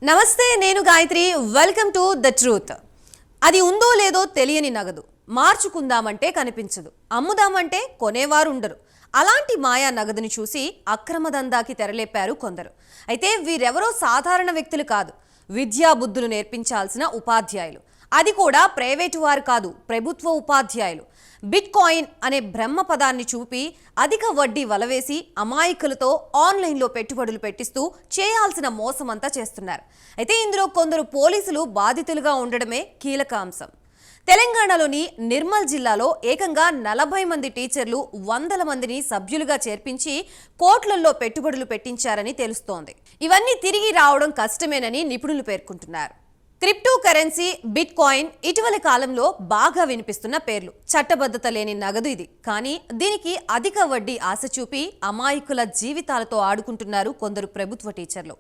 నమస్తే, నేను Gayatri. Welcome to the truth. అది ఉందో లేదో తెలియని నగదు. మార్చుకుందామంటే కనిపించదు, అమ్ముదామంటే కొనేవారు ఉండరు. అలాంటి మాయా నగదుని చూసి అక్రమ దందాకి తెరలేపారు కొందరు. అయితే వీరెవరో సాధారణ వ్యక్తులు కాదు, విద్యా బుద్ధులు నేర్పించాల్సిన ఉపాధ్యాయులు. అది కూడా ప్రైవేటు వారు కాదు, ప్రభుత్వ ఉపాధ్యాయులు. బిట్ కాయిన్ అనే బ్రహ్మ పదాన్ని చూపి అధిక వడ్డీ వలవేసి అమాయకులతో ఆన్లైన్లో పెట్టుబడులు పెట్టిస్తూ చేయాల్సిన మోసమంతా చేస్తున్నారు. అయితే ఇందులో కొందరు పోలీసులు బాధితులుగా ఉండడమే కీలక అంశం. తెలంగాణలోని నిర్మల్ జిల్లాలో ఏకంగా 40 మంది టీచర్లు 100 మందిని సభ్యులుగా చేర్పించి కోట్లల్లో పెట్టుబడులు పెట్టించారని తెలుస్తోంది. ఇవన్నీ తిరిగి రావడం కష్టమేనని నిపుణులు పేర్కొంటున్నారు. క్రిప్టో కరెన్సీ, బిట్ కాయిన్ ఇటీవలి కాలంలో బాగా వినిపిస్తున్న పేర్లు. చట్టబద్ధత లేని నగదు ఇది. కానీ దీనికి అధిక వడ్డీ ఆశ చూపి అమాయకుల జీవితాలతో ఆడుకుంటున్నారు కొందరు ప్రభుత్వ టీచర్లు.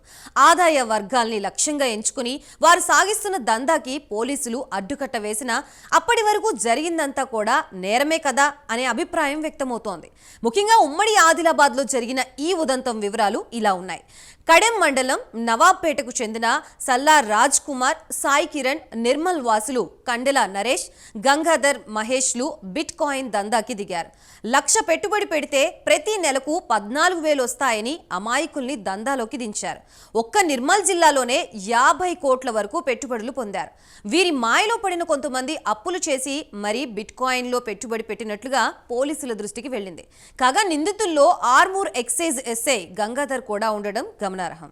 ఆదాయ వర్గాల్ని లక్ష్యంగా ఎంచుకుని వారు సాగిస్తున్న దందాకి పోలీసులు అడ్డుకట్ట వేసినా అప్పటి వరకు జరిగిందంతా కూడా నేరమే కదా అనే అభిప్రాయం వ్యక్తమవుతోంది. ముఖ్యంగా ఉమ్మడి ఆదిలాబాద్లో జరిగిన ఈ ఉదంతం వివరాలు ఇలా ఉన్నాయి. కడెం మండలం నవాబ్పేటకు చెందిన సల్లా రాజ్ కుమార్, సాయి కిరణ్, నిర్మల్ వాసులు కండెల నరేష్, గంగాధర్ మహేష్లు బిట్ కాయిన్ దందాకి దిగారు. 1,00,000 పెట్టుబడి పెడితే ప్రతి నెలకు 14,000 వస్తాయని అమాయకుల్ని దందాలోకి దించారు. ఒక్క నిర్మల్ జిల్లాలోనే 50 కోట్ల వరకు పెట్టుబడులు పొందారు. వీరి మాయలో పడిన కొంతమంది అప్పులు చేసి మరీ బిట్ కాయిన్లో పెట్టుబడి పెట్టినట్లుగా పోలీసుల దృష్టికి వెళ్ళింది. కాగా నిందితుల్లో ఆర్మూర్ ఎక్సైజ్ ఎస్ఐ గంగాధర్ కూడా ఉండడం గమనార్హం.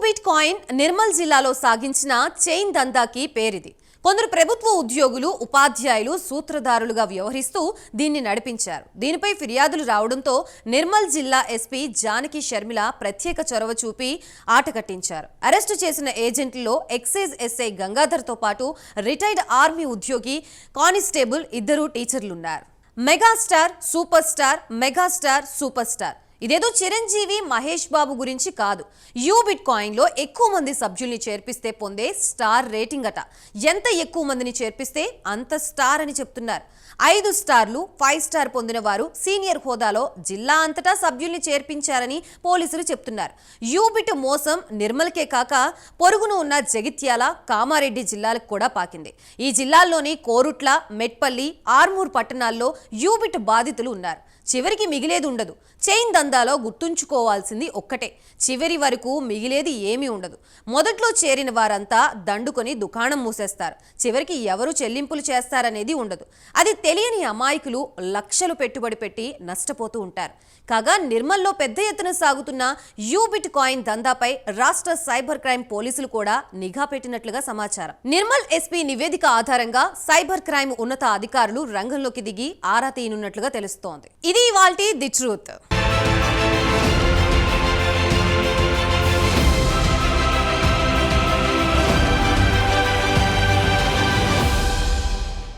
బిట్ కాయిన్ నిర్మల్ జిల్లాలో సాగించిన చైన్ దందాకి పేరిది. కొందరు ప్రభుత్వ ఉద్యోగులు, ఉపాధ్యాయులు సూత్రధారులుగా వ్యవహరిస్తూ దీన్ని నడిపించారు. దీనిపై ఫిర్యాదులు రావడంతో నిర్మల్ జిల్లా ఎస్పీ జానకి షర్మిల ప్రత్యేక చొరవ చూపి ఆట కట్టించారు. అరెస్టు చేసిన ఏజెంట్లలో ఎక్సైజ్ ఎస్ఐ గంగాధర్తో పాటు రిటైర్డ్ ఆర్మీ ఉద్యోగి, కానిస్టేబుల్, 2 టీచర్లున్నారు. Megastar, superstar, megastar, superstar. ఇదేదో చిరంజీవి, మహేష్ బాబు గురించి కాదు. బిట్ కాయిన్లో ఎక్కువ మంది సభ్యుల్ని చేర్పిస్తే పొందే స్టార్ రేటింగ్ అట. ఎంత ఎక్కువ మందిని చేర్పిస్తే అంత స్టార్ అని చెప్తున్నారు. 5 స్టార్లు, 5 స్టార్ పొందిన వారు సీనియర్ హోదాలో జిల్లా అంతటా సభ్యుల్ని చేర్పించారని పోలీసులు చెప్తున్నారు. బిట్ మోసం నిర్మల్కే కాక పొరుగును ఉన్న జగిత్యాల, కామారెడ్డి జిల్లాలకు కూడా పాకింది. ఈ జిల్లాల్లోని కోరుట్ల, మెట్పల్లి, ఆర్మూర్ పట్టణాల్లో బిట్ బాధితులు ఉన్నారు. చివరికి మిగిలేది ఉండదు. చైన్ దందాలో గుర్తుంచుకోవాల్సింది ఒక్కటే, చివరి వరకు మిగిలేది ఏమీ ఉండదు. మొదట్లో చేరిన వారంతా దండుకొని దుకాణం మూసేస్తారు. చివరికి ఎవరు చెల్లింపులు చేస్తారనేది ఉండదు. అది తెలియని అమాయకులు లక్షలు పెట్టుబడి పెట్టి నష్టపోతూ ఉంటారు. కాగా నిర్మల్లో పెద్ద ఎత్తున సాగుతున్న బిట్ కాయిన్ దందాపై రాష్ట్ర సైబర్ క్రైమ్ పోలీసులు కూడా నిఘా పెట్టినట్లుగా సమాచారం. నిర్మల్ ఎస్పీ నివేదిక ఆధారంగా సైబర్ క్రైమ్ ఉన్నత అధికారులు రంగంలోకి దిగి ఆరా తీయనున్నట్లుగా తెలుస్తోంది. ఇది ఇవాల్టి ది ట్రూత్.